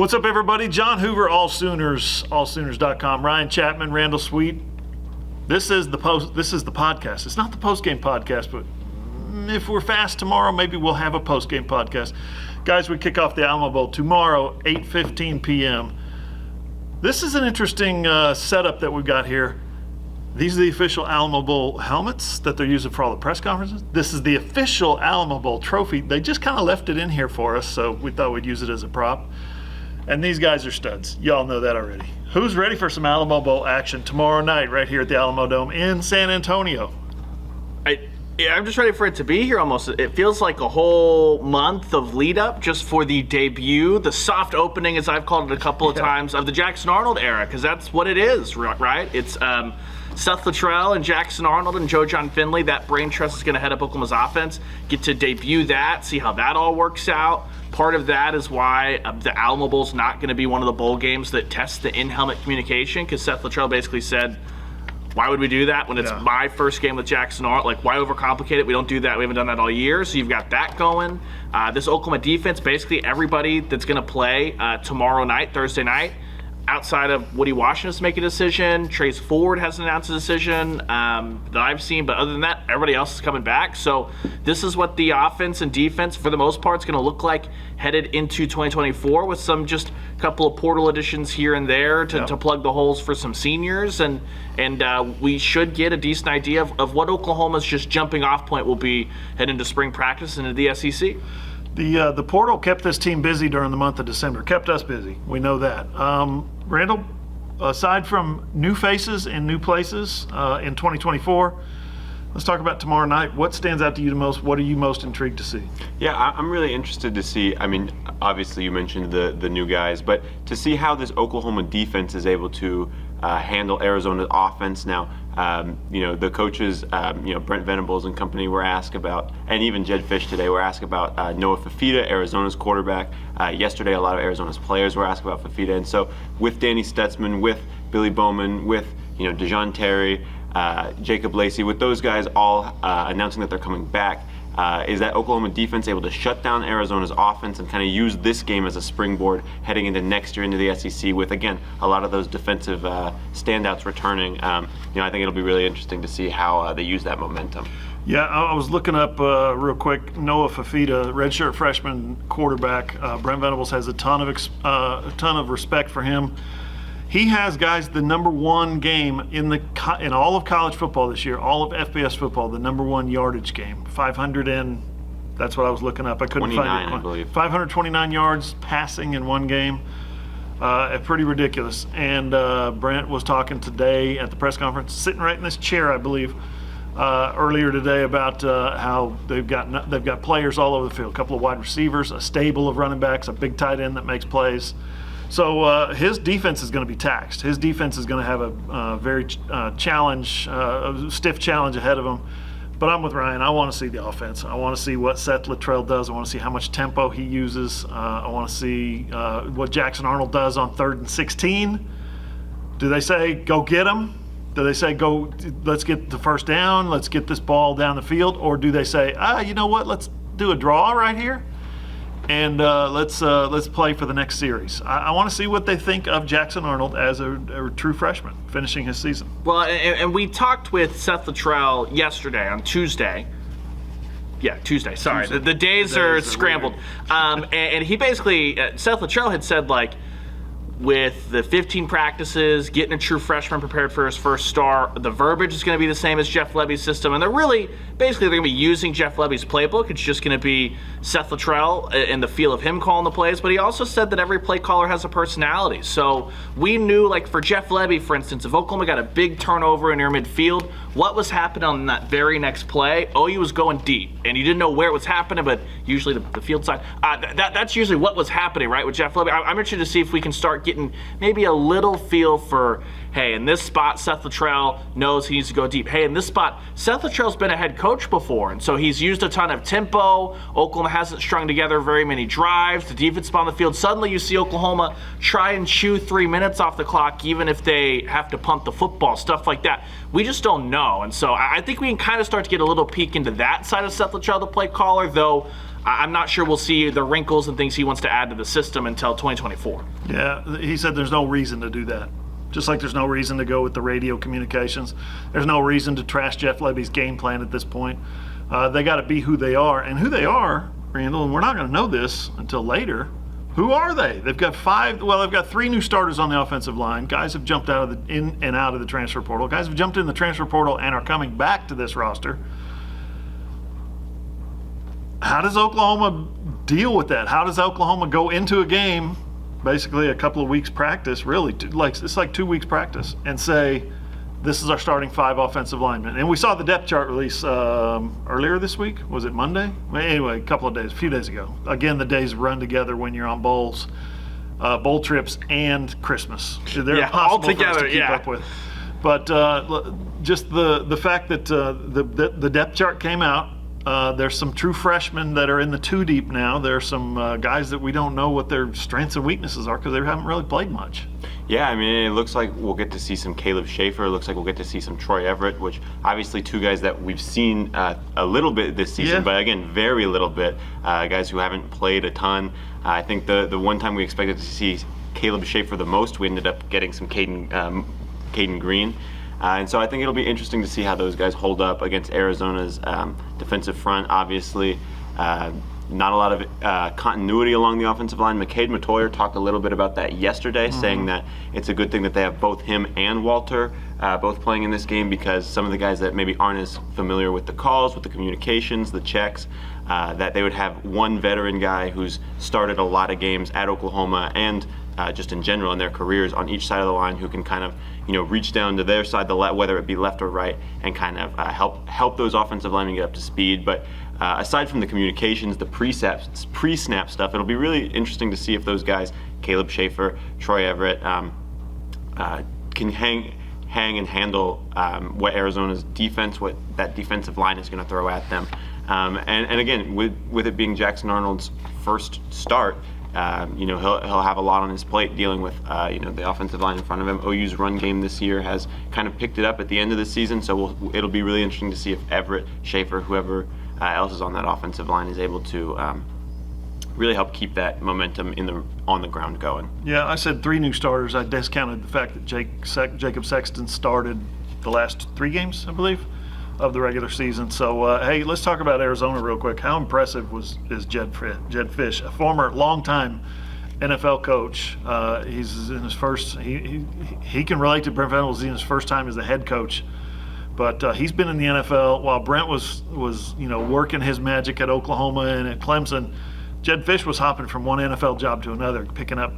What's up, everybody? John Hoover, AllSooners, AllSooners.com. Ryan Chapman, Randall Sweet. This is the podcast. It's not the post-game podcast, but if we're fast tomorrow, maybe we'll have a post-game podcast. Guys, we kick off the Alamo Bowl tomorrow, 8:15 p.m. This is an interesting setup that we've got here. These are the official Alamo Bowl helmets that they're using for all the press conferences. This is the official Alamo Bowl trophy. They just kind of left it in here for us, so we thought we'd use it as a prop. And these guys are studs. Y'all know that already. Who's ready for some Alamo Bowl action tomorrow night right here at the Alamodome in San Antonio? I'm just ready for it to be here almost. It feels like a whole month of lead up just for the debut, the soft opening, as I've called it a couple of times, of the Jackson Arnold era, because that's what it is, right? It's Seth Littrell and Jackson Arnold and Joe John Finley. That brain trust is going to head up Oklahoma's offense. Get to debut that, see how that all works out. Part of that is why the Alamo Bowl is not going to be one of the bowl games that tests the in-helmet communication, because Seth Littrell basically said, why would we do that when it's my first game with Jackson Arnold? Like, why overcomplicate it? We don't do that. We haven't done that all year. So you've got that going. This Oklahoma defense, basically everybody that's going to play tomorrow night, Thursday night, outside of Woody Washington has to make a decision. Trace Ford hasn't announced a decision that I've seen. But other than that, everybody else is coming back. So this is what the offense and defense, for the most part, is going to look like headed into 2024, with some just couple of portal additions here and there to plug the holes for some seniors. And we should get a decent idea of what Oklahoma's just jumping off point will be heading into spring practice and into the SEC. The portal kept this team busy during the month of December. Kept us busy. We know that. Randall, aside from new faces and new places in 2024, let's talk about tomorrow night. What stands out to you the most? What are you most intrigued to see? Yeah, I'm really interested to see. I mean, obviously you mentioned the new guys, but to see how this Oklahoma defense is able to handle Arizona's offense. Now, the coaches, Brent Venables and company were asked about, and even Jed Fisch today were asked about Noah Fifita, Arizona's quarterback. Yesterday, a lot of Arizona's players were asked about Fifita. And so with Danny Stutzman, with Billy Bowman, with, DeJoun Terry, Jacob Lacey, with those guys all announcing that they're coming back, is that Oklahoma defense able to shut down Arizona's offense and kind of use this game as a springboard heading into next year into the SEC with, again, a lot of those defensive standouts returning. I think it'll be really interesting to see how they use that momentum. Yeah, I was looking up real quick. Noah Fifita, redshirt freshman quarterback. Brent Venables has a ton of respect for him. He has, guys, the number one game in all of college football this year, all of FBS football, the number one yardage game. 500 and that's what I was looking up. I couldn't find it. I believe. 529 yards passing in one game. Pretty ridiculous. And Brent was talking today at the press conference, sitting right in this chair, I believe, earlier today, about how they've got players all over the field. A couple of wide receivers, a stable of running backs, a big tight end that makes plays. So his defense is going to be taxed. His defense is going to have a very stiff challenge ahead of him. But I'm with Ryan. I want to see the offense. I want to see what Seth Littrell does. I want to see how much tempo he uses. I want to see what Jackson Arnold does on 3rd and 16. Do they say, go get him? Do they say, go, let's get the first down, let's get this ball down the field? Or do they say, you know what, let's do a draw right here? And let's play for the next series. I want to see what they think of Jackson Arnold as a true freshman finishing his season. Well, and we talked with Seth Littrell yesterday on Tuesday. Yeah, Tuesday. Sorry, the days are scrambled. And he basically, Seth Littrell had said, like, with the 15 practices, getting a true freshman prepared for his first start, the verbiage is going to be the same as Jeff Lebby's system, and they're going to be using Jeff Lebby's playbook. It's just going to be Seth Littrell and the feel of him calling the plays, but he also said that every play caller has a personality. So we knew, like for Jeff Lebby, for instance, if Oklahoma got a big turnover in their midfield, what was happening on that very next play? OU was going deep, and you didn't know where it was happening, but usually the field side. That's usually what was happening, right, with Jeff Lebby. I'm interested to see if we can start getting maybe a little feel for, hey, in this spot, Seth Littrell knows he needs to go deep. Hey, in this spot, Seth Littrell's been a head coach before, and so he's used a ton of tempo. Oklahoma hasn't strung together very many drives. The defense on the field. Suddenly you see Oklahoma try and chew 3 minutes off the clock, even if they have to punt the football, stuff like that. We just don't know. And so I think we can kind of start to get a little peek into that side of Seth Littrell, the play caller, though I'm not sure we'll see the wrinkles and things he wants to add to the system until 2024. Yeah, he said there's no reason to do that. Just like there's no reason to go with the radio communications. There's no reason to trash Jeff Lebby's game plan at this point. They got to be who they are. And who they are, Randall, and we're not going to know this until later. Who are they? They've got they've got 3 new starters on the offensive line. Guys have jumped in and out of the transfer portal. Guys have jumped in the transfer portal and are coming back to this roster. How does Oklahoma deal with that? How does Oklahoma go into a game, basically a couple of weeks practice, really, it's like 2 weeks practice, and say, this is our starting 5 offensive linemen? And we saw the depth chart release earlier this week. Was it Monday? Anyway, a few days ago. Again, the days run together when you're on bowl trips and Christmas. They're impossible for us to keep up with. But just the fact that the depth chart came out. There's some true freshmen that are in the 2 deep now. There's some guys that we don't know what their strengths and weaknesses are because they haven't really played much. Yeah, I mean, it looks like we'll get to see some Caleb Schaefer. It looks like we'll get to see some Troy Everett, which obviously 2 guys that we've seen a little bit this season, but again, very little bit. Guys who haven't played a ton. I think the one time we expected to see Caleb Schaefer the most, we ended up getting some Caden Green. And so I think it'll be interesting to see how those guys hold up against Arizona's defensive front. Obviously, not a lot of continuity along the offensive line. McCade Matoyer talked a little bit about that yesterday, saying that it's a good thing that they have both him and Walter both playing in this game, because some of the guys that maybe aren't as familiar with the calls, with the communications, the checks, that they would have one veteran guy who's started a lot of games at Oklahoma and just in general in their careers on each side of the line, who can kind of reach down to their side, whether it be left or right, and kind of help those offensive linemen get up to speed. But aside from the communications, the pre-snap stuff, it'll be really interesting to see if those guys, Caleb Schaefer, Troy Everett, can hang and handle what Arizona's defense, what that defensive line is going to throw at them. And again, with it being Jackson Arnold's first start, he'll have a lot on his plate dealing with the offensive line in front of him. OU's run game this year has kind of picked it up at the end of the season, so it'll be really interesting to see if Everett, Schaefer, whoever else is on that offensive line is able to really help keep that momentum on the ground going. Yeah, I said 3 new starters. I discounted the fact that Jacob Sexton started the last 3 games, I believe, of the regular season. So, hey, let's talk about Arizona real quick. How impressive is Jed Fisch, a former longtime NFL coach? He's in his first. He can relate to Brent Venables in his first time as the head coach, but he's been in the NFL while Brent was working his magic at Oklahoma and at Clemson. Jed Fisch was hopping from one NFL job to another, picking up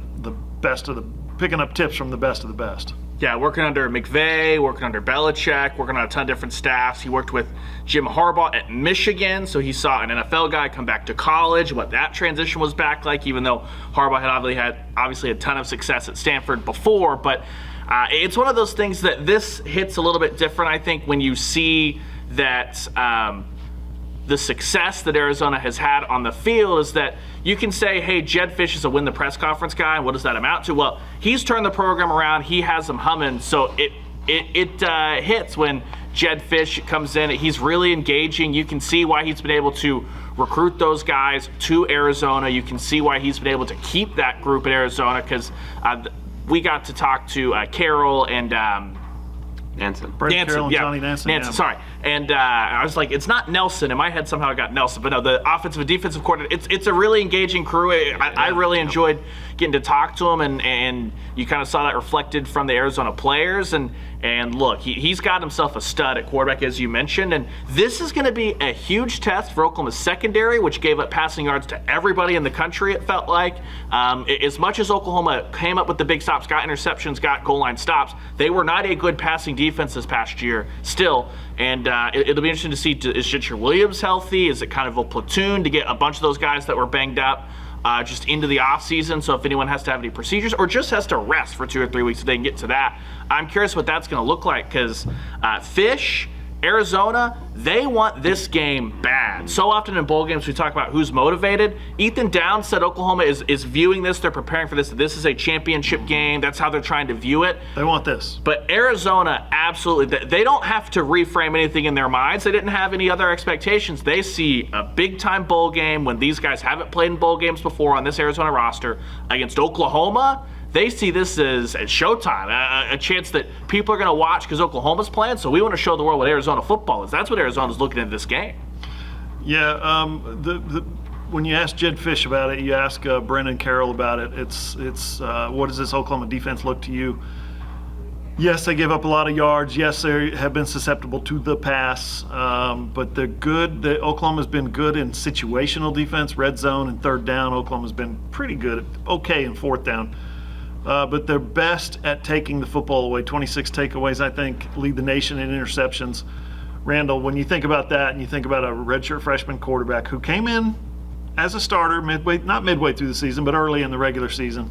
tips from the best of the best. Yeah, working under McVay, working under Belichick, working on a ton of different staffs. He worked with Jim Harbaugh at Michigan, so he saw an NFL guy come back to college, what that transition was back like, even though Harbaugh had obviously a ton of success at Stanford before. But it's one of those things that this hits a little bit different, I think, when you see that the success that Arizona has had on the field is that you can say, hey, Jed Fisch is a win the press conference guy, and what does that amount to? Well, he's turned the program around. He has them humming, so it hits when Jed Fisch comes in. He's really engaging. You can see why he's been able to recruit those guys to Arizona. You can see why he's been able to keep that group in Arizona, because we got to talk to Carroll and Nansen. Carroll and Johnny Nansen. Sorry. And I was like, it's not Nelson. In my head, somehow I got Nelson. But no, the offensive and defensive coordinator, it's a really engaging crew. I really enjoyed getting to talk to him, and you kind of saw that reflected from the Arizona players. And look, he's got himself a stud at quarterback, as you mentioned. And this is going to be a huge test for Oklahoma's secondary, which gave up passing yards to everybody in the country, it felt like. As much as Oklahoma came up with the big stops, got interceptions, got goal line stops, they were not a good passing defense this past year still. And it'll be interesting to see, is Jitcher Williams healthy? Is it kind of a platoon to get a bunch of those guys that were banged up just into the offseason? So if anyone has to have any procedures or just has to rest for 2 or 3 weeks, if they can get to that. I'm curious what that's going to look like, because Fisch Arizona, they want this game bad. So often in bowl games we talk about who's motivated. Ethan Downs said Oklahoma is viewing this, they're preparing for this. This is a championship game. That's how they're trying to view it. They want this. But Arizona, absolutely, they don't have to reframe anything in their minds. They didn't have any other expectations. They see a big-time bowl game when these guys haven't played in bowl games before on this Arizona roster against Oklahoma. They see this as showtime, a chance that people are going to watch because Oklahoma's playing, so we want to show the world what Arizona football is. That's what Arizona's looking at this game. Yeah, when you ask Jed Fisch about it, you ask Brendan Carroll about it, it's what does this Oklahoma defense look to you? Yes, they give up a lot of yards. Yes, they have been susceptible to the pass, but they're good. Oklahoma's been good in situational defense, red zone and third down. Oklahoma's been pretty good, okay in fourth down. But they're best at taking the football away. 26 takeaways, I think, lead the nation in interceptions. Randall, when you think about that and you think about a redshirt freshman quarterback who came in as a starter not midway through the season, but early in the regular season,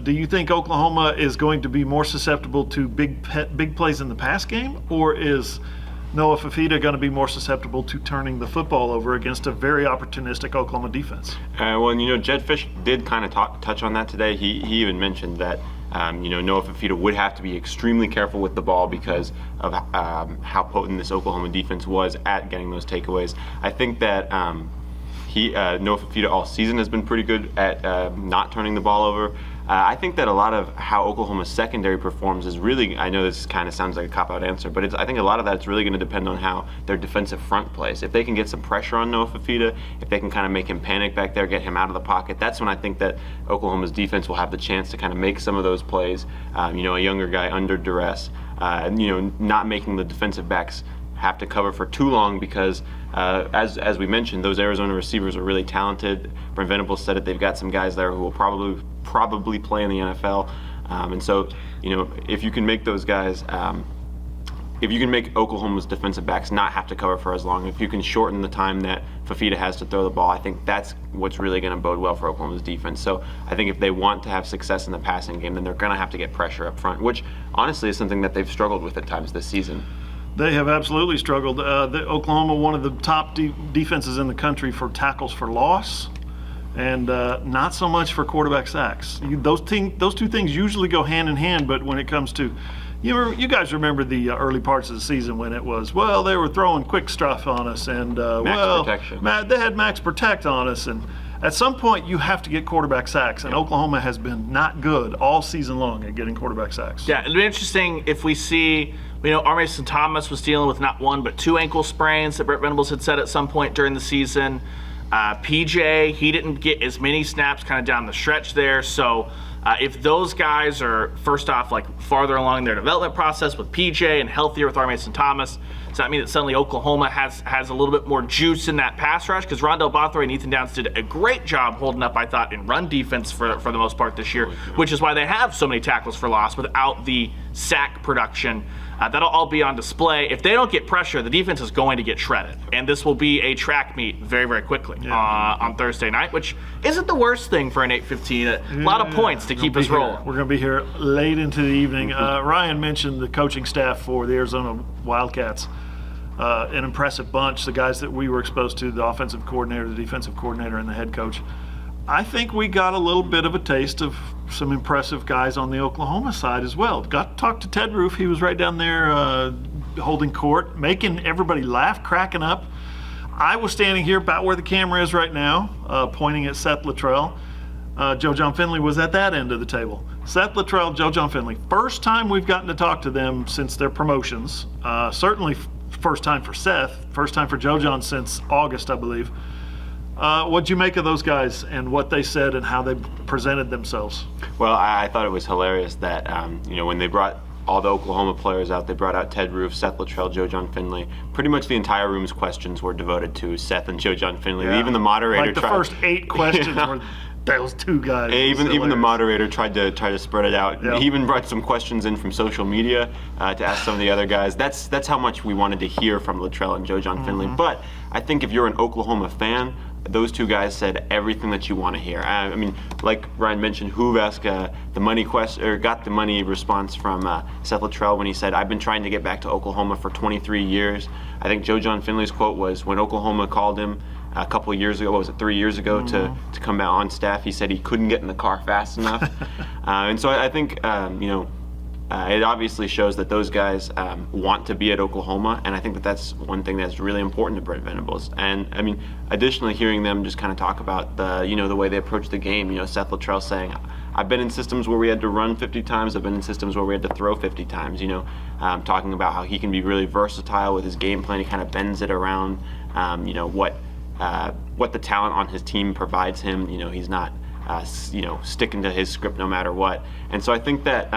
do you think Oklahoma is going to be more susceptible to big plays in the pass game, or is Noah Fifita going to be more susceptible to turning the football over against a very opportunistic Oklahoma defense? Well, Jed Fisch did kind of touch on that today. He even mentioned that Noah Fifita would have to be extremely careful with the ball because of how potent this Oklahoma defense was at getting those takeaways. I think that Noah Fifita all season has been pretty good at not turning the ball over. I think that a lot of how Oklahoma's secondary performs is really, I know this kind of sounds like a cop-out answer, but I think a lot of that's really going to depend on how their defensive front plays. If they can get some pressure on Noah Fifita, if they can kind of make him panic back there, get him out of the pocket, that's when I think that Oklahoma's defense will have the chance to kind of make some of those plays. A younger guy under duress, not making the defensive backs have to cover for too long because, as we mentioned, those Arizona receivers are really talented. Brent Venables said it. They've got some guys there who will probably play in the NFL. And so, if you can make those guys, if you can make Oklahoma's defensive backs not have to cover for as long, if you can shorten the time that Fifita has to throw the ball, I think that's what's really going to bode well for Oklahoma's defense. So I think if they want to have success in the passing game, then they're going to have to get pressure up front, which honestly is something that they've struggled with at times this season. They have absolutely struggled. Oklahoma, one of the top defenses in the country for tackles for loss, and not so much for quarterback sacks. Those two things usually go hand in hand, but when it comes to, you guys remember the early parts of the season when it was, they were throwing quick stuff on us, and protection. They had max protect on us, and at some point you have to get quarterback sacks, and Oklahoma has been not good all season long at getting quarterback sacks. Yeah, it'll be interesting if we see. Armason Thomas was dealing with not one but two ankle sprains that Brent Venables had said at some point during the season. PJ, he didn't get as many snaps kind of down the stretch there. So if those guys are, first off, farther along in their development process with PJ and healthier with Armason Thomas, does that mean that suddenly Oklahoma has a little bit more juice in that pass rush? Because Rondell Bothroyd and Ethan Downs did a great job holding up, I thought, in run defense for the most part this year, which is why they have so many tackles for loss without the sack production. That'll all be on display. If they don't get pressure, the defense is going to get shredded. And this will be a track meet very, very quickly on Thursday night, which isn't the worst thing for an 8:15. A lot of points to keep us rolling. We're going to be here late into the evening. Ryan mentioned the coaching staff for the Arizona Wildcats. An impressive bunch, the guys that we were exposed to, the offensive coordinator, the defensive coordinator, and the head coach. I think we got a little bit of a taste of some impressive guys on the Oklahoma side as well. Got to talk to Ted Roof. He was right down there holding court, making everybody laugh, cracking up. I was standing here about where the camera is right now, pointing at Seth Luttrell. Joe John Finley was at that end of the table. Seth Luttrell, Joe John Finley. First time we've gotten to talk to them since their promotions. Certainly first time for Seth, first time for Joe John since August, I believe. What'd you make of those guys and what they said and how they presented themselves? Well, I thought it was hilarious that, when they brought all the Oklahoma players out, they brought out Ted Roof, Seth Luttrell, Joe John Finley. Pretty much the entire room's questions were devoted to Seth and Joe John Finley. Yeah. Even the moderator tried. First 8 questions were those two guys. Even the moderator tried to spread it out. Yep. He even brought some questions in from social media to ask some of the other guys. That's how much we wanted to hear from Luttrell and Joe John Finley. But I think if you're an Oklahoma fan, those two guys said everything that you want to hear. I mean, like Ryan mentioned, Hoover asked the money question, or got the money response from Seth Littrell when he said, "I've been trying to get back to Oklahoma for 23 years." I think Joe John Finley's quote was when Oklahoma called him a couple of years ago, what was it, 3 years ago, to come back on staff, he said he couldn't get in the car fast enough. And so I think, it obviously shows that those guys want to be at Oklahoma, and I think that that's one thing that's really important to Brent Venables. And I mean, additionally, hearing them just kind of talk about the way they approach the game. Seth Littrell saying, "I've been in systems where we had to run 50 times. I've been in systems where we had to throw 50 times." Talking about how he can be really versatile with his game plan. He kind of bends it around. What the talent on his team provides him. He's not sticking to his script no matter what. And so I think that.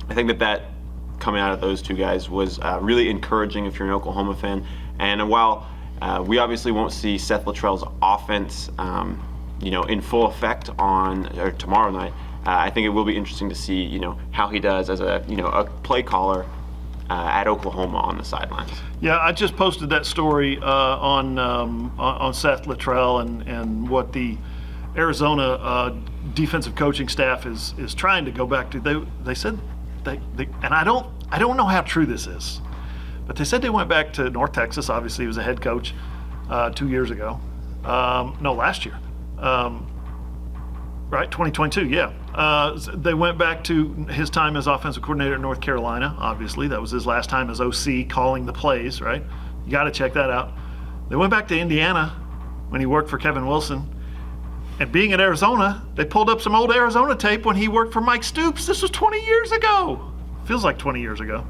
That coming out of those two guys was really encouraging if you're an Oklahoma fan. And while we obviously won't see Seth Littrell's offense, in full effect tomorrow night, I think it will be interesting to see, how he does as a play caller at Oklahoma on the sidelines. Yeah, I just posted that story on Seth Littrell and what the Arizona defensive coaching staff is trying to go back to. They said. And I don't know how true this is, but they said they went back to North Texas. Obviously, he was a head coach 2 years ago. Last year. Right, 2022, yeah. They went back to his time as offensive coordinator at North Carolina. Obviously, that was his last time as OC calling the plays, right? You got to check that out. They went back to Indiana when he worked for Kevin Wilson. And being at Arizona, they pulled up some old Arizona tape when he worked for Mike Stoops. This was 20 years ago. Feels like 20 years ago.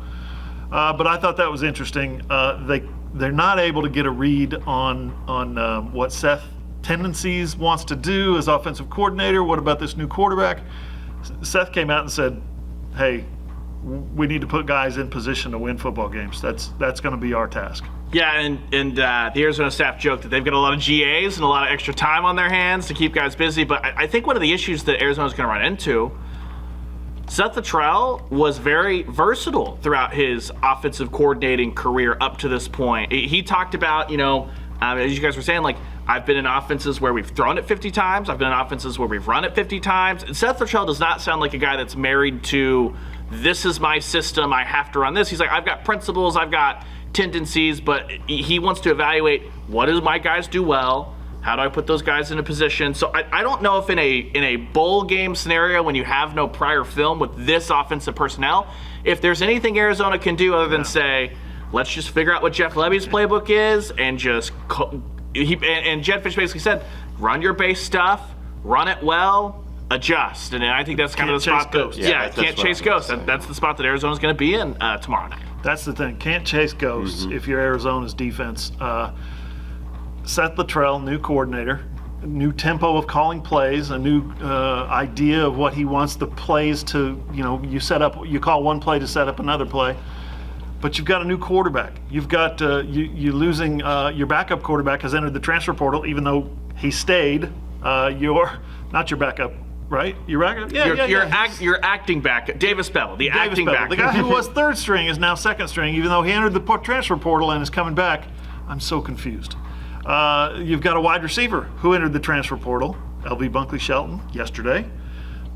But I thought that was interesting. They're not able to get a read on what Seth tendencies wants to do as offensive coordinator. What about this new quarterback? Seth came out and said, "Hey, we need to put guys in position to win football games. That's going to be our task." Yeah, and the Arizona staff joked that they've got a lot of GAs and a lot of extra time on their hands to keep guys busy. But I think one of the issues that Arizona's going to run into, Seth Littrell was very versatile throughout his offensive coordinating career up to this point. He talked about, as you guys were saying, like, I've been in offenses where we've thrown it 50 times. I've been in offenses where we've run it 50 times. And Seth Littrell does not sound like a guy that's married to, this is my system, I have to run this. He's like, I've got principles, I've got tendencies, but he wants to evaluate, what do my guys do well? How do I put those guys in a position? So I don't know if in a bowl game scenario, when you have no prior film with this offensive personnel, if there's anything Arizona can do other than say, let's just figure out what Jeff Lebby's playbook is, and just and Jed Fisch basically said, run your base stuff, run it well, adjust. And I think that's kind of the spot. Can't chase ghosts. That's the spot that Arizona's going to be in tomorrow night. That's the thing. Can't chase ghosts if you're Arizona's defense. Seth Littrell, new coordinator, new tempo of calling plays, a new idea of what he wants the plays to, you call one play to set up another play. But you've got a new quarterback. You've got you losing your backup quarterback has entered the transfer portal, even though he stayed. Not your backup, right? Your backup? You're acting backup. Davis Bevel, the acting backup. The guy who was third string is now second string, even though he entered the transfer portal and is coming back. I'm so confused. You've got a wide receiver who entered the transfer portal, LV Bunkley Shelton, yesterday.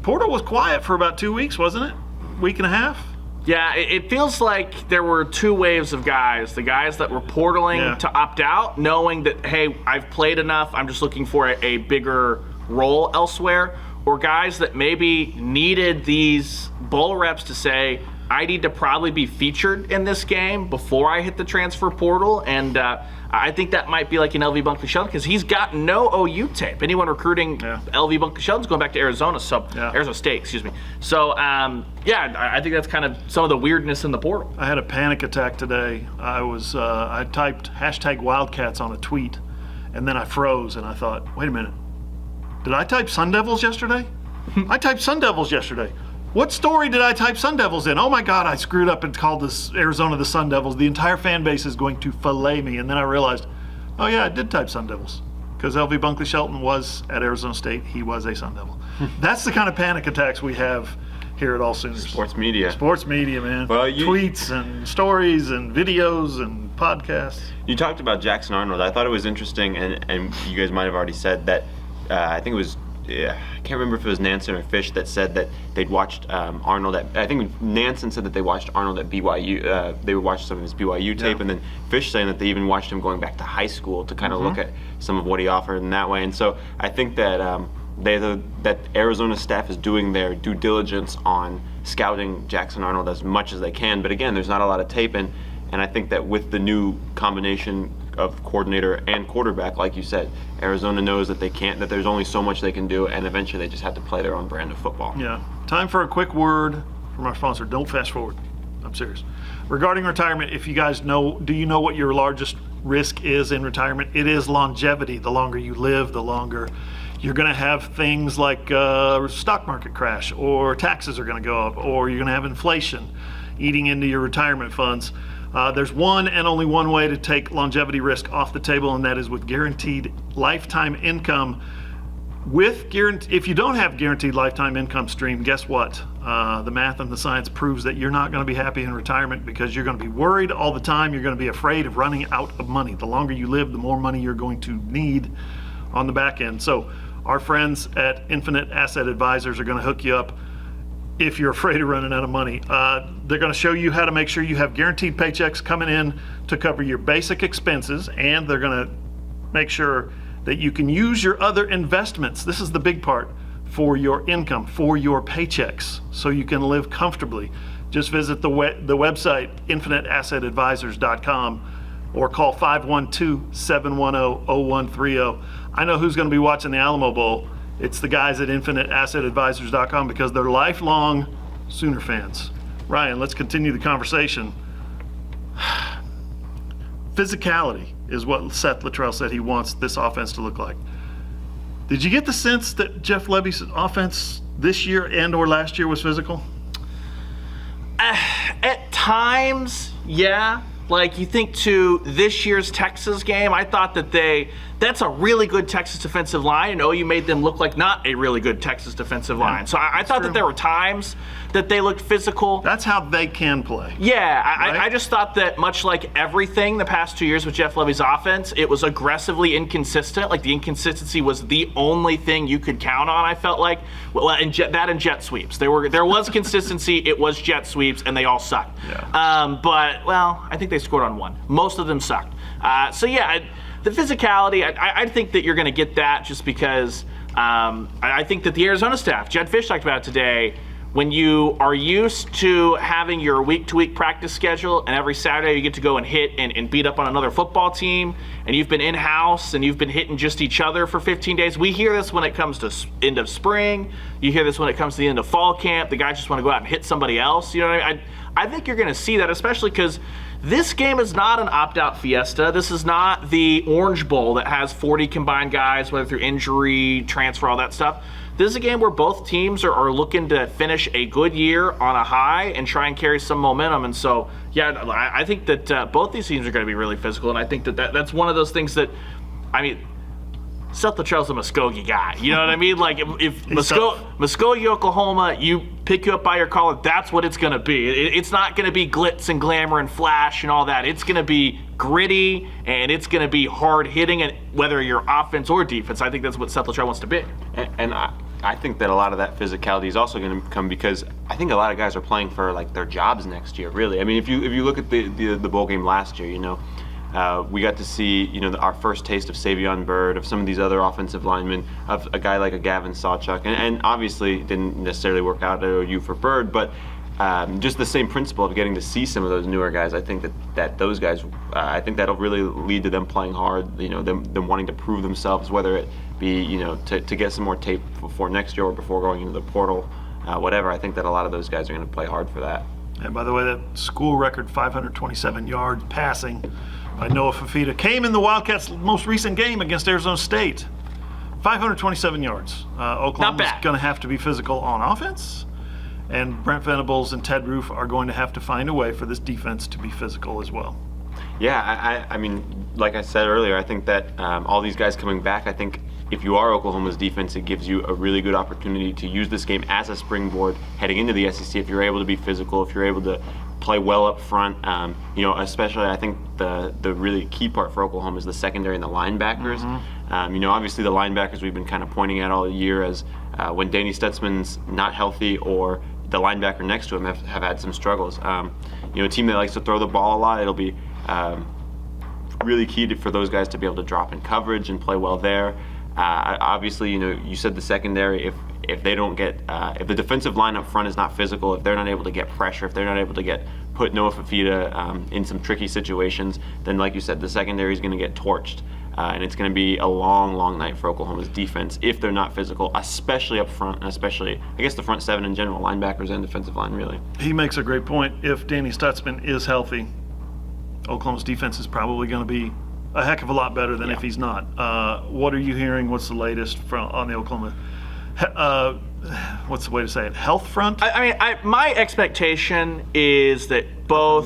Portal was quiet for about 2 weeks, wasn't it? Week and a half? Yeah, it feels like there were two waves of guys. The guys that were portaling to opt out, knowing that, hey, I've played enough, I'm just looking for a bigger role elsewhere. Or guys that maybe needed these bowl reps to say, I need to probably be featured in this game before I hit the transfer portal. And I think that might be like an LV Bunkley Shelton, because he's got no OU tape. Anyone recruiting LV Bunkley Shelton's going back to Arizona, Arizona State, excuse me. So, I think that's kind of some of the weirdness in the portal. I had a panic attack today. I typed #Wildcats on a tweet, and then I froze, and I thought, wait a minute. Did I type Sun Devils yesterday? I typed Sun Devils yesterday. What story did I type Sun Devils in? Oh my God, I screwed up and called this Arizona the Sun Devils. The entire fan base is going to fillet me. And then I realized, oh yeah, I did type Sun Devils. Because LV Bunkley Shelton was at Arizona State. He was a Sun Devil. That's the kind of panic attacks we have here at AllSooners. Sports media. Sports media, man. Well, tweets and stories and videos and Podcast. You talked about Jackson Arnold. I thought it was interesting, and you guys might have already said that. I think it was. I can't remember if it was Nansen or Fisch that said that they'd watched Arnold at. I think Nansen said that they watched Arnold at BYU. They would watch some of his BYU tape, and then Fisch saying that they even watched him going back to high school to kind of look at some of what he offered in that way. And so I think that that Arizona staff is doing their due diligence on scouting Jackson Arnold as much as they can. But again, there's not a lot of tape, and I think that with the new combination of coordinator and quarterback, like you said, Arizona knows that that there's only so much they can do, and eventually they just have to play their own brand of football. Yeah. Time for a quick word from our sponsor. Don't fast forward. I'm serious. Regarding retirement, if you guys know, do you know what your largest risk is in retirement? It is longevity. The longer you live, the longer you're going to have things like stock market crash, or taxes are going to go up, or you're going to have inflation eating into your retirement funds. There's one and only one way to take longevity risk off the table, and that is with guaranteed lifetime income. If you don't have guaranteed lifetime income stream, guess what? The math and the science proves that you're not going to be happy in retirement, because you're going to be worried all the time. You're going to be afraid of running out of money. The longer you live, the more money you're going to need on the back end. So our friends at Infinite Asset Advisors are going to hook you up if you're afraid of running out of money. They're going to show you how to make sure you have guaranteed paychecks coming in to cover your basic expenses, and they're going to make sure that you can use your other investments. This is the big part, for your income, for your paychecks, so you can live comfortably. Just visit the website, infiniteassetadvisors.com, or call 512-710-0130. I know who's going to be watching the Alamo Bowl. It's the guys at infiniteassetadvisors.com, because they're lifelong Sooner fans. Ryan, let's continue the conversation. Physicality is what Seth Luttrell said he wants this offense to look like. Did you get the sense that Jeff Lebby's offense this year and or last year was physical? At times, yeah. Like, you think to this year's Texas game, I thought that's a really good Texas defensive line, and OU made them look like not a really good Texas defensive line. So I thought that there were times that they looked physical. That's how they can play. Yeah, right? I just thought that much like everything the past 2 years with Jeff Lebby's offense, it was aggressively inconsistent. Like, the inconsistency was the only thing you could count on, I felt like. Well, and jet sweeps. There was consistency, it was jet sweeps, and they all sucked. Yeah. But I think they scored on one. Most of them sucked. The physicality, I think that you're going to get that just because I think that the Arizona staff, Jed Fisch talked about it today, when you are used to having your week-to-week practice schedule, and every Saturday you get to go and hit and beat up on another football team, and you've been in-house and you've been hitting just each other for 15 days. We hear this when it comes to end of spring. You hear this when it comes to the end of fall camp. The guys just want to go out and hit somebody else. You know what I mean? I think you're going to see that, especially because this game is not an opt-out fiesta. This is not the Orange Bowl that has 40 combined guys, whether through injury, transfer, all that stuff. This is a game where both teams are looking to finish a good year on a high and try and carry some momentum. And so, yeah, I think that both these teams are going to be really physical, and I think that's one of those things that, I mean, Seth Luttrell's a Muskogee guy. You know what I mean? Like, if Muskogee, Oklahoma, you pick you up by your collar, that's what it's going to be. It's not going to be glitz and glamour and flash and all that. It's going to be gritty, and it's going to be hard hitting, and whether you're offense or defense, I think that's what Seth Luttrell wants to be. And I think that a lot of that physicality is also going to come because I think a lot of guys are playing for like their jobs next year. Really, I mean, if you look at the bowl game last year, we got to see our first taste of Savion Byrd, of some of these other offensive linemen, of a guy like a Gavin Sawchuk, and obviously it didn't necessarily work out at OU for Byrd, but just the same principle of getting to see some of those newer guys. I think that those guys, I think that'll really lead to them playing hard. Them wanting to prove themselves, whether it be to get some more tape before next year or before going into the portal, whatever. I think that a lot of those guys are going to play hard for that. And by the way, that school record 527 yards passing by Noah Fafita came in the Wildcats' most recent game against Arizona State. 527 yards. Oklahoma's going to have to be physical on offense, and Brent Venables and Ted Roof are going to have to find a way for this defense to be physical as well. Yeah, I mean, like I said earlier, I think that all these guys coming back, I think if you are Oklahoma's defense, it gives you a really good opportunity to use this game as a springboard heading into the SEC. If you're able to be physical, if you're able to play well up front. Especially I think the really key part for Oklahoma is the secondary and the linebackers. Obviously the linebackers we've been kind of pointing at all year as when Danny Stutzman's not healthy or the linebacker next to him have had some struggles. A team that likes to throw the ball a lot, it'll be really key for those guys to be able to drop in coverage and play well there. Obviously, you said the secondary, if they don't get, if the defensive line up front is not physical, if they're not able to get pressure, if they're not able to put Noah Fafita in some tricky situations, then like you said, the secondary is going to get torched. And it's going to be a long, long night for Oklahoma's defense if they're not physical, especially up front, and especially, I guess, the front seven in general, linebackers and defensive line, really. He makes a great point. If Danny Stutzman is healthy, Oklahoma's defense is probably going to be a heck of a lot better than if he's not. What are you hearing? What's the latest on the Oklahoma? What's the way to say it? Health front? My expectation is that both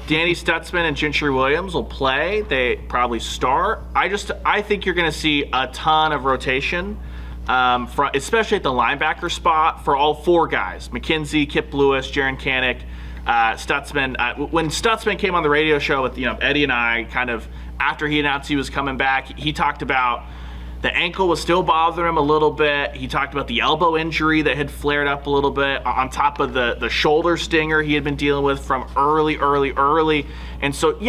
Danny Stutzman and Gentry Williams will play. They probably start. I think you're going to see a ton of rotation, especially at the linebacker spot for all four guys: McKenzie, Kip Lewis, Jaron Kanik, Stutzman. When Stutzman came on the radio show with Eddie and I, kind of after he announced he was coming back, he talked about the ankle was still bothering him a little bit. He talked about the elbow injury that had flared up a little bit on top of the shoulder stinger he had been dealing with from early. And so,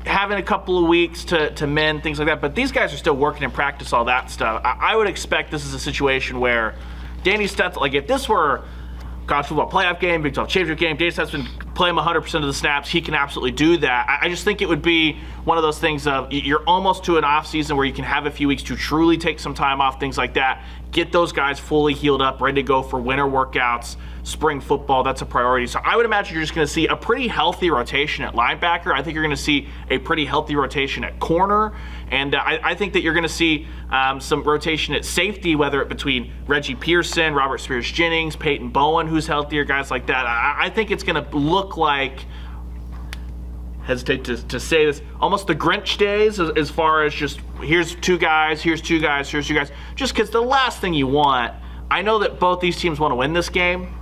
having a couple of weeks to mend, things like that. But these guys are still working in practice, all that stuff. I would expect this is a situation where Danny Stutzman, like if this were college football playoff game, Big 12 championship game, Danny Stutzman play him 100% of the snaps, he can absolutely do that. I just think it would be one of those things of you're almost to an off season where you can have a few weeks to truly take some time off, things like that. Get those guys fully healed up, ready to go for winter workouts, spring football. That's a priority. So I would imagine you're just going to see a pretty healthy rotation at linebacker. I think you're going to see a pretty healthy rotation at corner. And I think that you're going to see some rotation at safety, whether it between Reggie Pearson, Robert Spears-Jennings, Peyton Bowen, who's healthier, guys like that. I think it's going to look like, hesitate to say this, almost the Grinch days as far as just here's two guys, just because the last thing you want, I know that both these teams want to win this game.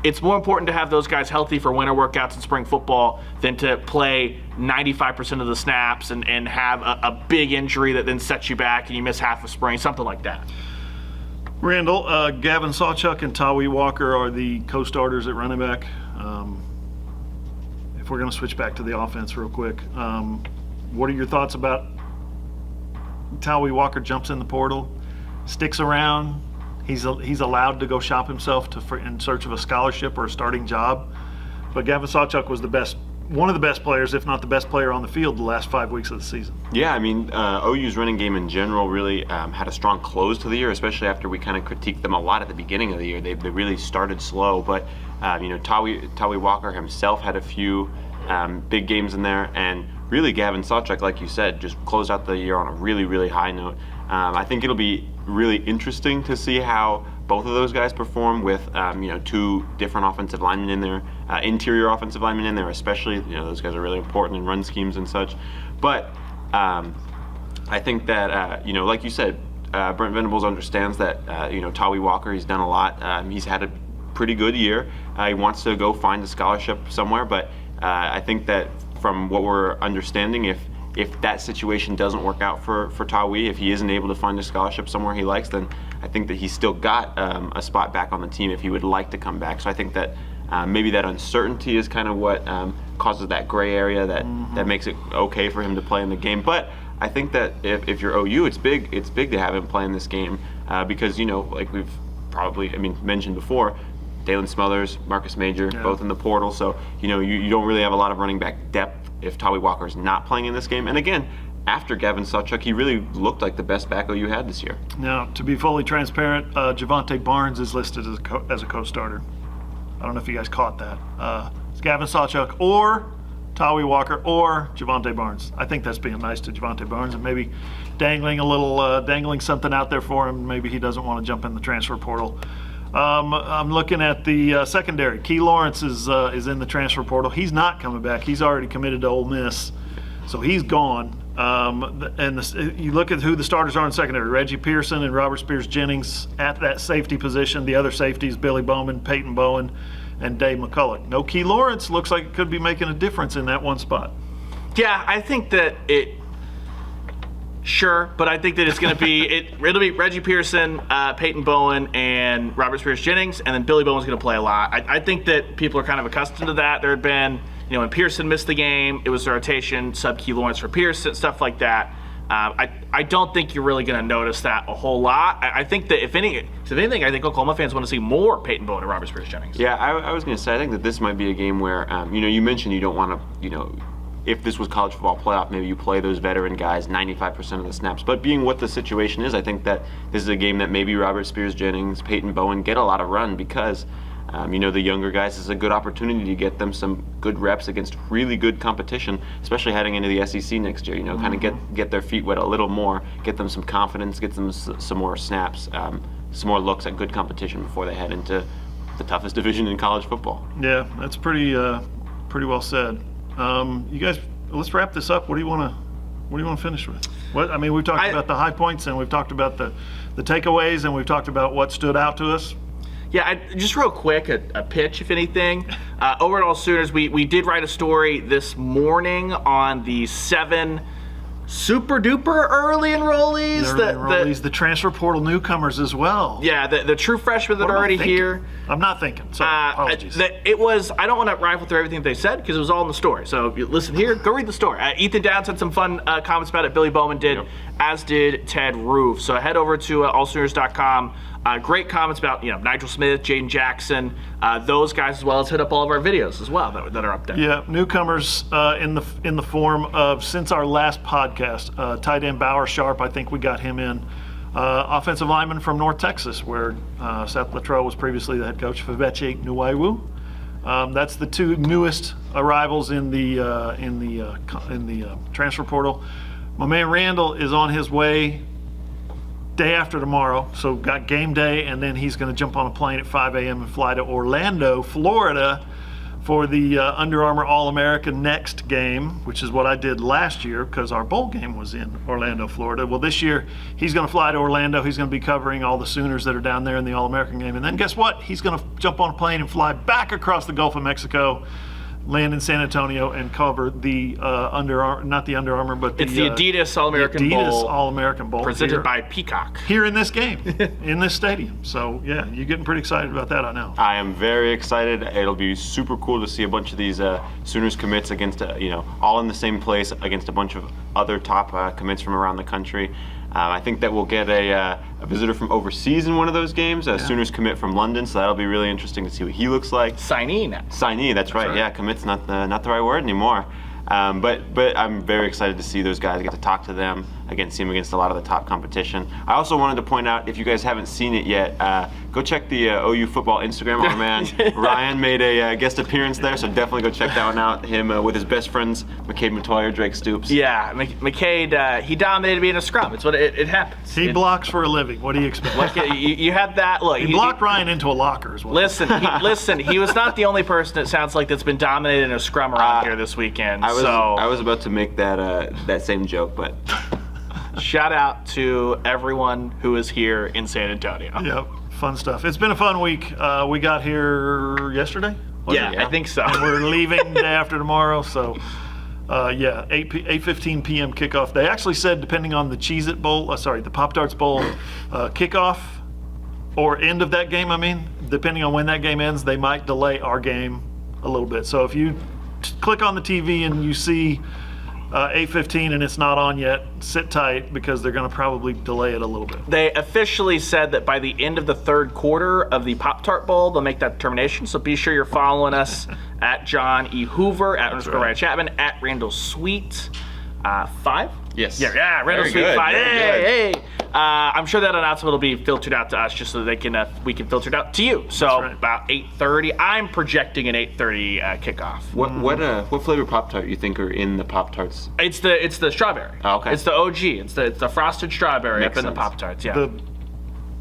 It's more important to have those guys healthy for winter workouts and spring football than to play 95% of the snaps and have a big injury that then sets you back and you miss half of spring, something like that. Randall, Gavin Sawchuk and Tawi Walker are the co-starters at running back. If we're going to switch back to the offense real quick, what are your thoughts about Tawi Walker jumps in the portal, sticks around? He's allowed to go shop himself in search of a scholarship or a starting job. But Gavin Sawchuk was one of the best players, if not the best player on the field the last 5 weeks of the season. Yeah, OU's running game in general really had a strong close to the year, especially after we kind of critiqued them a lot at the beginning of the year. They really started slow, but Tawi Walker himself had a few big games in there, and really Gavin Sawchuk, like you said, just closed out the year on a really, really high note. I think it'll be really interesting to see how both of those guys perform with two different offensive linemen in there, interior offensive linemen in there, especially. Those guys are really important in run schemes and such. But I think that like you said, Brent Venables understands that Tawi Walker, he's done a lot. He's had a pretty good year. He wants to go find a scholarship somewhere, but I think that from what we're understanding, if that situation doesn't work out for Tawi, if he isn't able to find a scholarship somewhere he likes, then I think that he's still got a spot back on the team if he would like to come back. So I think that maybe that uncertainty is kind of what causes that gray area that makes it okay for him to play in the game. But I think that if you're OU, it's big to have him play in this game because, like we've probably mentioned before, Dalen Smothers, Marcus Major, both in the portal. So, you don't really have a lot of running back depth if Tawi Walker is not playing in this game. And again, after Gavin Sawchuk, he really looked like the best back OU had this year. Now, to be fully transparent, Javonte Barnes is listed as a co-starter. I don't know if you guys caught that. It's Gavin Sawchuk or Tawi Walker or Javonte Barnes. I think that's being nice to Javonte Barnes and maybe dangling something out there for him. Maybe he doesn't want to jump in the transfer portal. I'm looking at the secondary. Key Lawrence is in the transfer portal. He's not coming back. He's already committed to Ole Miss, so he's gone. You look at who the starters are in secondary: Reggie Pearson and Robert Spears-Jennings at that safety position. The other safeties: Billy Bowman, Peyton Bowen, and Dave McCulloch. No Key Lawrence. Looks like it could be making a difference in that one spot. Yeah, I think that sure, but I think that it's going to be it'll be Reggie Pearson, Peyton Bowen, and Robert Spears Jennings, and then Billy Bowen's going to play a lot. I think that people are kind of accustomed to that. There had been, when Pearson missed the game, it was a rotation, sub Key Lawrence for Pearson, stuff like that. I don't think you're really going to notice that a whole lot. I think that if anything, I think Oklahoma fans want to see more Peyton Bowen and Robert Spears Jennings. Yeah, I was going to say, I think that this might be a game where, you mentioned you don't want to, if this was college football playoff, maybe you play those veteran guys 95% of the snaps. But being what the situation is, I think that this is a game that maybe Robert Spears Jennings, Peyton Bowen get a lot of run because, the younger guys, is a good opportunity to get them some good reps against really good competition, especially heading into the SEC next year. Kind of get their feet wet a little more, get them some confidence, get them some more snaps, some more looks at good competition before they head into the toughest division in college football. Yeah, that's pretty well said. You guys, let's wrap this up. What do you want to finish with? We've talked about the high points, and we've talked about the takeaways, and we've talked about what stood out to us. Yeah, just real quick, a pitch, if anything. Over at AllSooners, we did write a story this morning on the 7 super duper early enrollees. The transfer portal newcomers as well. Yeah, the true freshmen that are already here. I'm not thinking, so apologies. I don't want to rifle through everything they said because it was all in the story. So if you listen here, go read the story. Ethan Downs had some fun comments about it. Billy Bowman did, as did Ted Roof. So head over to allsooners.com. Great comments about Nigel Smith, Jaden Jackson, those guys, as well as hit up all of our videos as well that are up there. Yeah, newcomers in the form of, since our last podcast, tight end Bauer Sharp. I think we got him in. Offensive lineman from North Texas, where Seth Luttrell was previously the head coach. Febechi Nwaiwu. That's the two newest arrivals in the transfer portal. My man Randall is on his way day after tomorrow, so got game day, and then he's going to jump on a plane at 5 a.m. and fly to Orlando, Florida, for the Under Armour All-American Next game, which is what I did last year because our bowl game was in Orlando, Florida. Well, this year he's going to fly to Orlando. He's going to be covering all the Sooners that are down there in the All-American game, and then guess what? He's going to jump on a plane and fly back across the Gulf of Mexico, land in San Antonio, and cover the not the Under Armour, but it's the Adidas All-American Bowl. Adidas All-American Bowl presented by Peacock here in this game, in this stadium. So yeah, you're getting pretty excited about that, I know. I am very excited. It'll be super cool to see a bunch of these Sooners commits against all in the same place against a bunch of other top commits from around the country. I think that we'll get a visitor from overseas in one of those games. Sooners commit from London, so that'll be really interesting to see what he looks like. Signee, that's right. Yeah, commit's not the right word anymore. But I'm very excited to see those guys, get to talk to them, see them against a lot of the top competition. I also wanted to point out, if you guys haven't seen it yet, go check the OU football Instagram. Our man Ryan made a guest appearance there, so definitely go check that one out. Him with his best friends, McCade Matoyer, Drake Stoops. Yeah, McCade, he dominated me in a scrum. It's what it happens. He blocks for a living. What do you expect? You had that. Look, he blocked Ryan into a locker as well. Listen, he was not the only person that sounds like that's been dominated in a scrum around here this weekend. I was about to make that same joke, but shout out to everyone who is here in San Antonio. Yep, fun stuff. It's been a fun week. We got here yesterday. I think so. And we're leaving day after tomorrow, so 8:15 p.m. kickoff. They actually said, depending on the Cheez-It Bowl, the Pop-Tarts Bowl kickoff or end of that game, depending on when that game ends, they might delay our game a little bit. So if you click on the TV and you see 8:15 and it's not on yet, sit tight because they're going to probably delay it a little bit. They officially said that by the end of the third quarter of the Pop-Tart Bowl, they'll make that determination. So be sure you're following us at John E. Hoover, at Ryan Chapman, at Randall Sweet 5. Yes. Yeah, Randall Sweet 5. Hey. I'm sure that announcement will be filtered out to us just so that we can filter it out to you. So about 8:30. I'm projecting an 8:30 kickoff. What flavor Pop-Tart you think are in the Pop-Tarts? It's the strawberry. Oh, okay. It's the OG. It's the frosted strawberry Makes up in sense. the Pop-Tarts. Yeah.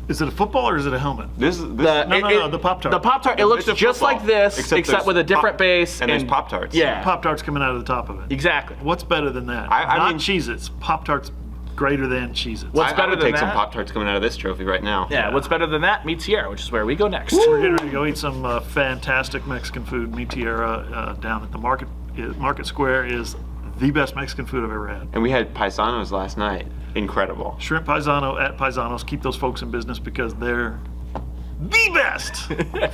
Is it a football or is it a helmet? No, the Pop-Tart. The Pop-Tart, it looks just like this, except with a different base. And there's Pop-Tarts. Yeah. Pop-Tarts coming out of the top of it. Exactly. What's better than that? I Not mean, Cheez-Its. Pop-Tarts greater than Cheez-Its. What's better I would than take some that? Pop-Tarts coming out of this trophy right now. Yeah, what's better than that? Meat Sierra, which is where we go next. We're getting ready to go eat some fantastic Mexican food. Mi Tierra down at the Market Square is the best Mexican food I've ever had. And we had paisanos last night. Incredible. Shrimp Paisano at Paisanos. Keep those folks in business because they're the best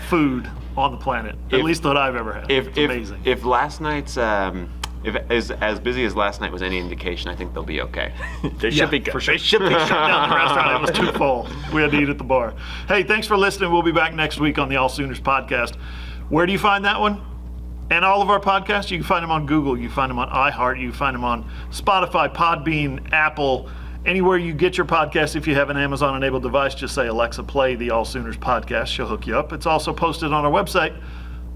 food on the planet. At least that I've ever had. It's amazing. If last night's if as busy as last night was any indication, I think they'll be okay. They should be good. For sure. They should be Shut good. down the restaurant. It was too full. We had to eat at the bar. Hey, thanks for listening. We'll be back next week on the AllSooners Podcast. Where do you find that one? And all of our podcasts, you can find them on Google. You can find them on iHeart. You can find them on Spotify, Podbean, Apple, anywhere you get your podcast. If you have an Amazon-enabled device, just say, Alexa, play the AllSooners Podcast. She'll hook you up. It's also posted on our website,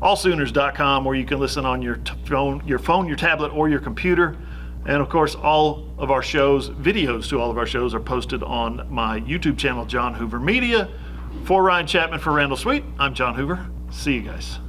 AllSooners.com, where you can listen on your phone, your tablet, or your computer. And, of course, all of our shows, videos to all of our shows, are posted on my YouTube channel, John Hoover Media. For Ryan Chapman, for Randall Sweet, I'm John Hoover. See you guys.